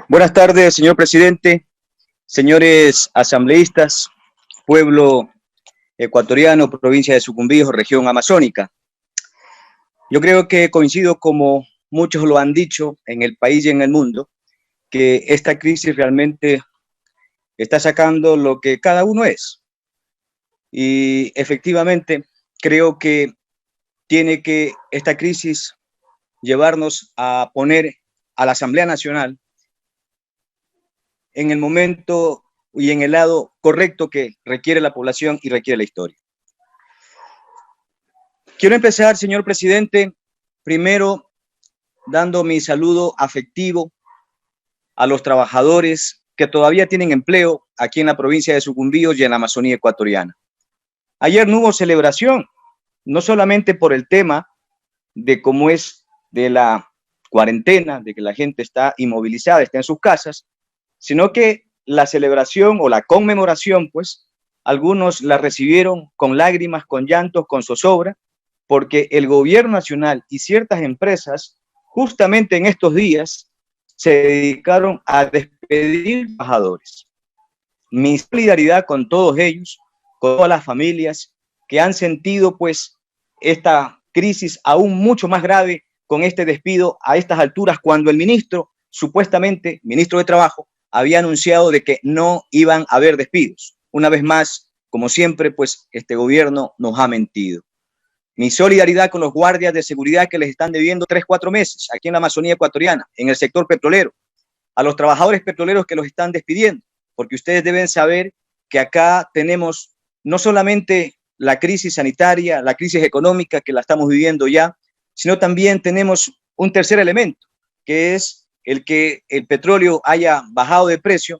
Buenas tardes, señor presidente, señores asambleístas, pueblo ecuatoriano, provincia de Sucumbíos, región amazónica. Yo creo que coincido, como muchos lo han dicho en el país y en el mundo, que esta crisis realmente está sacando lo que cada uno es. Y efectivamente creo que tiene que esta crisis llevarnos a poner a la Asamblea Nacional en el momento y en el lado correcto que requiere la población y requiere la historia. Quiero empezar, señor presidente, primero dando mi saludo afectivo a los trabajadores que todavía tienen empleo aquí en la provincia de Sucumbíos y en la Amazonía ecuatoriana. Ayer no hubo celebración, no solamente por el tema de cómo es de la cuarentena, de que la gente está inmovilizada, está en sus casas, sino que la celebración o la conmemoración, pues, algunos la recibieron con lágrimas, con llantos, con zozobra, porque el gobierno nacional y ciertas empresas, justamente en estos días, se dedicaron a despedir trabajadores. Mi solidaridad con todos ellos, con todas las familias que han sentido, pues, esta crisis aún mucho más grave con este despido a estas alturas, cuando el ministro, supuestamente ministro de Trabajo, había anunciado de que no iban a haber despidos. Una vez más, como siempre, pues este gobierno nos ha mentido. Mi solidaridad con los guardias de seguridad que les están debiendo 3, 4 meses aquí en la Amazonía ecuatoriana, en el sector petrolero, a los trabajadores petroleros que los están despidiendo, porque ustedes deben saber que acá tenemos no solamente la crisis sanitaria, la crisis económica que la estamos viviendo ya, sino también tenemos un tercer elemento, que es el que el petróleo haya bajado de precio,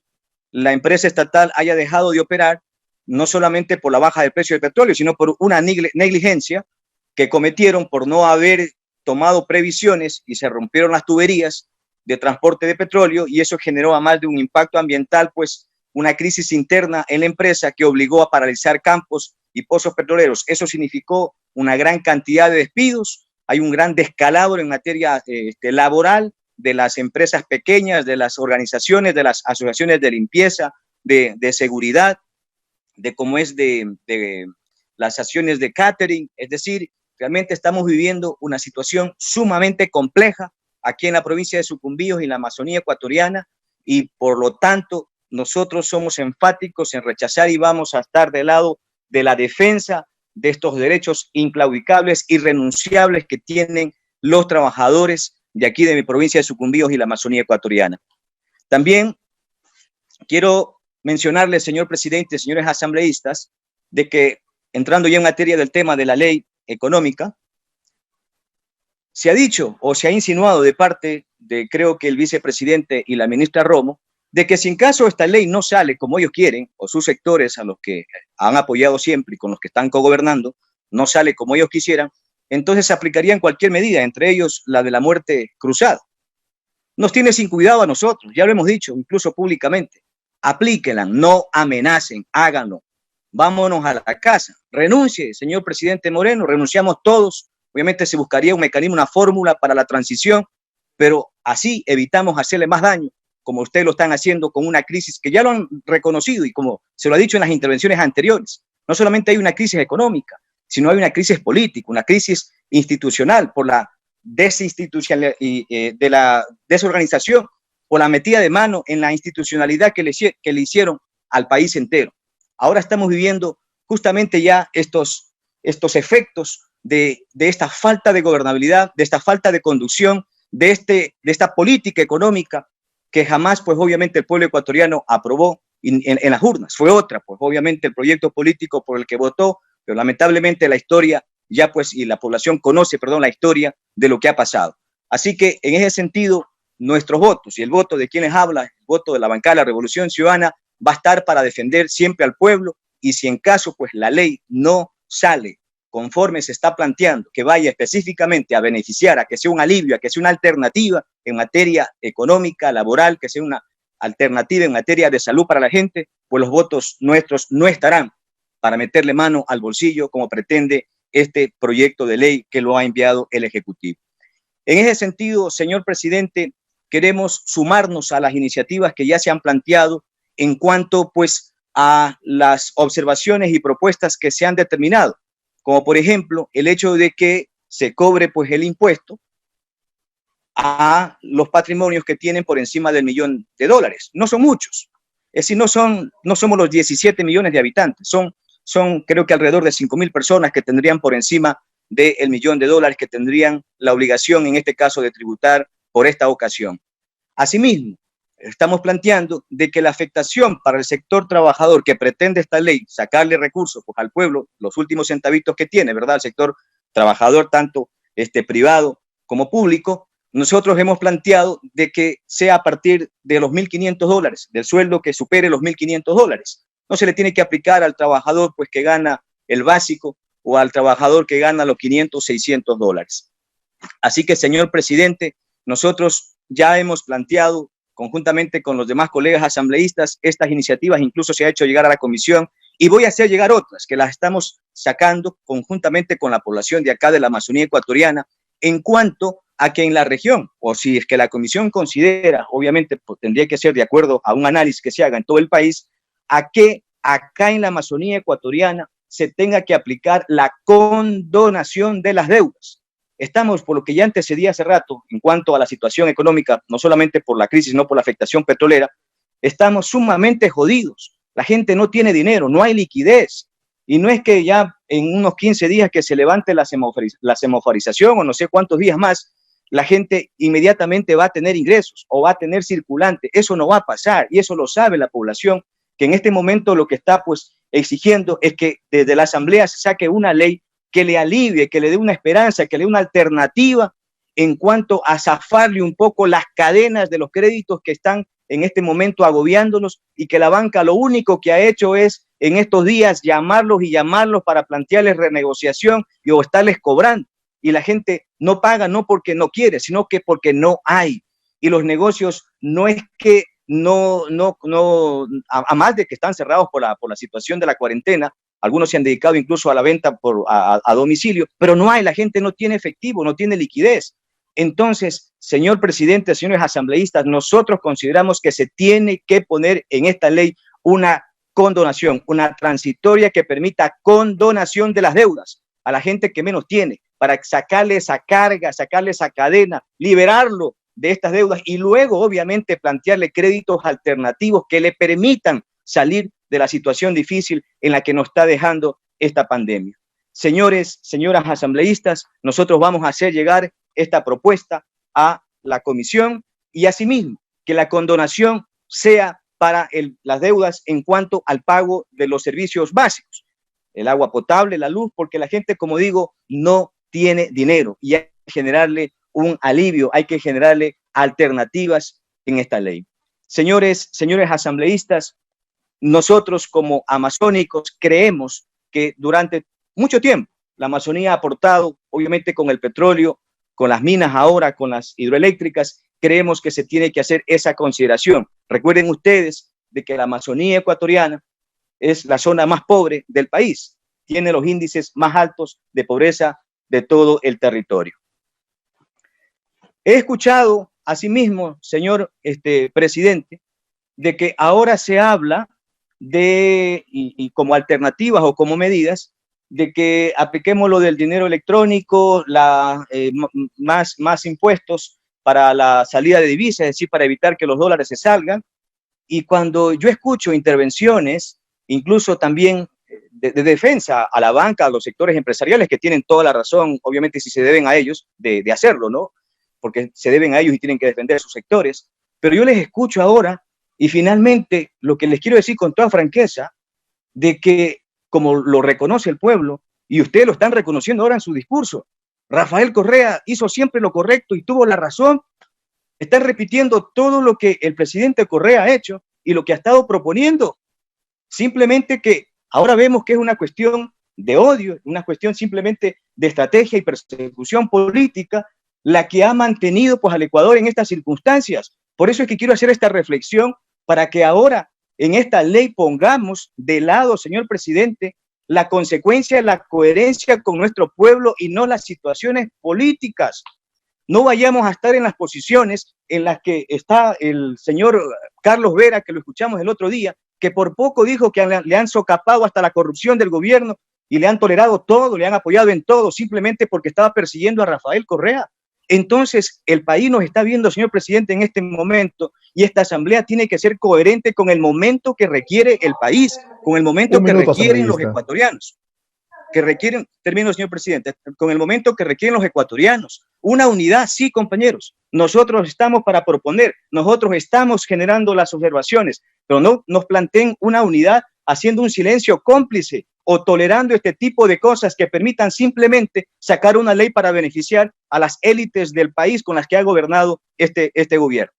la empresa estatal haya dejado de operar, no solamente por la baja del precio del petróleo, sino por una negligencia que cometieron por no haber tomado previsiones y se rompieron las tuberías de transporte de petróleo, y eso generó, a más de un impacto ambiental, pues una crisis interna en la empresa que obligó a paralizar campos y pozos petroleros. Eso significó una gran cantidad de despidos, hay un gran descalabro en materia laboral de las empresas pequeñas, de las organizaciones, de las asociaciones de limpieza, de seguridad, de cómo es de las acciones de catering. Es decir, realmente estamos viviendo una situación sumamente compleja aquí en la provincia de Sucumbíos y en la Amazonía ecuatoriana, y por lo tanto nosotros somos enfáticos en rechazar y vamos a estar del lado de la defensa de estos derechos inclaudicables, irrenunciables que tienen los trabajadores de aquí de mi provincia de Sucumbíos y la Amazonía ecuatoriana. También quiero mencionarles, señor presidente, señores asambleístas, de que entrando ya en materia del tema de la ley económica, se ha dicho o se ha insinuado de parte de, creo que el vicepresidente y la ministra Romo, de que si en caso esta ley no sale como ellos quieren, o sus sectores a los que han apoyado siempre y con los que están cogobernando, no sale como ellos quisieran, entonces se aplicarían cualquier medida, entre ellos la de la muerte cruzada. Nos tiene sin cuidado a nosotros, ya lo hemos dicho, incluso públicamente. Aplíquenla, no amenacen, háganlo. Vámonos a la casa. Renuncie, señor presidente Moreno, renunciamos todos. Obviamente se buscaría un mecanismo, una fórmula para la transición, pero así evitamos hacerle más daño, como ustedes lo están haciendo con una crisis que ya lo han reconocido y como se lo ha dicho en las intervenciones anteriores. No solamente hay una crisis económica, sino hay una crisis política, una crisis institucional por la desinstitucionalidad y de la desorganización, por la metida de mano en la institucionalidad que le hicieron al país entero. Ahora estamos viviendo justamente ya estos efectos de esta falta de gobernabilidad, de esta falta de conducción, de esta política económica que jamás, pues obviamente el pueblo ecuatoriano aprobó en las urnas. Fue otra, pues obviamente el proyecto político por el que votó, pero lamentablemente la historia ya pues, y la población conoce, perdón, la historia de lo que ha pasado. Así que en ese sentido, nuestros votos y el voto de quienes hablan, el voto de la bancada de la Revolución Ciudadana, va a estar para defender siempre al pueblo, y si en caso pues la ley no sale conforme se está planteando, que vaya específicamente a beneficiar, a que sea un alivio, a que sea una alternativa en materia económica, laboral, que sea una alternativa en materia de salud para la gente, pues los votos nuestros no estarán para meterle mano al bolsillo como pretende este proyecto de ley que lo ha enviado el Ejecutivo. En ese sentido, señor presidente, queremos sumarnos a las iniciativas que ya se han planteado en cuanto pues a las observaciones y propuestas que se han determinado, como por ejemplo el hecho de que se cobre pues el impuesto a los patrimonios que tienen por encima del $1.000.000. No son muchos, es decir, no somos los 17 millones de habitantes, son creo que alrededor de 5.000 personas que tendrían por encima del $1.000.000, que tendrían la obligación en este caso de tributar por esta ocasión. Asimismo, estamos planteando de que la afectación para el sector trabajador que pretende esta ley sacarle recursos pues, al pueblo, los últimos centavitos que tiene, ¿verdad? El sector trabajador, tanto privado como público, nosotros hemos planteado de que sea a partir de los $1.500, del sueldo que supere los $1.500. No se le tiene que aplicar al trabajador pues, que gana el básico o al trabajador que gana los $500, $600. Así que, señor presidente, nosotros ya hemos planteado conjuntamente con los demás colegas asambleístas estas iniciativas, incluso se ha hecho llegar a la comisión y voy a hacer llegar otras que las estamos sacando conjuntamente con la población de acá de la Amazonía ecuatoriana en cuanto a que en la región, o si es que la comisión considera, obviamente pues, tendría que ser de acuerdo a un análisis que se haga en todo el país, a que acá en la Amazonía ecuatoriana se tenga que aplicar la condonación de las deudas. Estamos, por lo que ya antecedí hace rato, en cuanto a la situación económica, no solamente por la crisis, sino por la afectación petrolera, estamos sumamente jodidos. La gente no tiene dinero, no hay liquidez. Y no es que ya en unos 15 días que se levante la semaforización o no sé cuántos días más, la gente inmediatamente va a tener ingresos o va a tener circulante. Eso no va a pasar y eso lo sabe la población, que en este momento lo que está pues exigiendo es que desde la Asamblea se saque una ley que le alivie, que le dé una esperanza, que le dé una alternativa en cuanto a zafarle un poco las cadenas de los créditos que están en este momento agobiándolos y que la banca lo único que ha hecho es en estos días llamarlos y llamarlos para plantearles renegociación y o estarles cobrando. Y la gente no paga no porque no quiere, sino que porque no hay. Y los negocios no es que a más de que están cerrados por la situación de la cuarentena, algunos se han dedicado incluso a la venta a domicilio, pero no hay, la gente no tiene efectivo, no tiene liquidez. Entonces, señor presidente, señores asambleístas, nosotros consideramos que se tiene que poner en esta ley una condonación, una transitoria que permita condonación de las deudas a la gente que menos tiene, para sacarle esa carga, sacarle esa cadena, liberarlo de estas deudas y luego, obviamente, plantearle créditos alternativos que le permitan salir de la situación difícil en la que nos está dejando esta pandemia. Señores, señoras asambleístas, nosotros vamos a hacer llegar esta propuesta a la comisión y asimismo que la condonación sea para las deudas en cuanto al pago de los servicios básicos, el agua potable, la luz, porque la gente, como digo, no tiene dinero y hay que generarle un alivio, hay que generarle alternativas en esta ley. Señores asambleístas, nosotros como amazónicos creemos que durante mucho tiempo la Amazonía ha aportado, obviamente con el petróleo, con las minas ahora, con las hidroeléctricas, creemos que se tiene que hacer esa consideración. Recuerden ustedes de que la Amazonía ecuatoriana es la zona más pobre del país, tiene los índices más altos de pobreza de todo el territorio. He escuchado, asimismo, señor presidente, de que ahora se habla de, y como alternativas o como medidas, de que apliquemos lo del dinero electrónico, más impuestos para la salida de divisas, es decir, para evitar que los dólares se salgan. Y cuando yo escucho intervenciones, incluso también de defensa a la banca, a los sectores empresariales que tienen toda la razón, obviamente si se deben a ellos de hacerlo, ¿no? Porque se deben a ellos y tienen que defender sus sectores. Pero yo les escucho ahora y finalmente lo que les quiero decir con toda franqueza, de que como lo reconoce el pueblo y ustedes lo están reconociendo ahora en su discurso, Rafael Correa hizo siempre lo correcto y tuvo la razón. Están repitiendo todo lo que el presidente Correa ha hecho y lo que ha estado proponiendo. Simplemente que ahora vemos que es una cuestión de odio, una cuestión simplemente de estrategia y persecución política la que ha mantenido pues al Ecuador en estas circunstancias. Por eso es que quiero hacer esta reflexión para que ahora en esta ley pongamos de lado, señor presidente, la consecuencia, la coherencia con nuestro pueblo y no las situaciones políticas. No vayamos a estar en las posiciones en las que está el señor Carlos Vera, que lo escuchamos el otro día, que por poco dijo que le han socapado hasta la corrupción del gobierno y le han tolerado todo, le han apoyado en todo, simplemente porque estaba persiguiendo a Rafael Correa. Entonces, el país nos está viendo, señor presidente, en este momento, y esta asamblea tiene que ser coherente con el momento que requiere el país, con el momento que requieren los ecuatorianos. Termino, señor presidente, con el momento que requieren los ecuatorianos. Una unidad, sí, compañeros. Nosotros estamos para proponer, nosotros estamos generando las observaciones, pero no nos planteen una unidad haciendo un silencio cómplice o tolerando este tipo de cosas que permitan simplemente sacar una ley para beneficiar a las élites del país con las que ha gobernado este gobierno.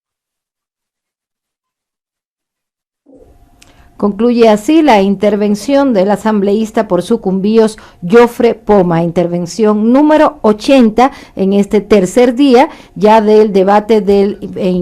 Concluye así la intervención del asambleísta por Sucumbíos, Jofre Poma, intervención número 80 en este tercer día ya del debate del informe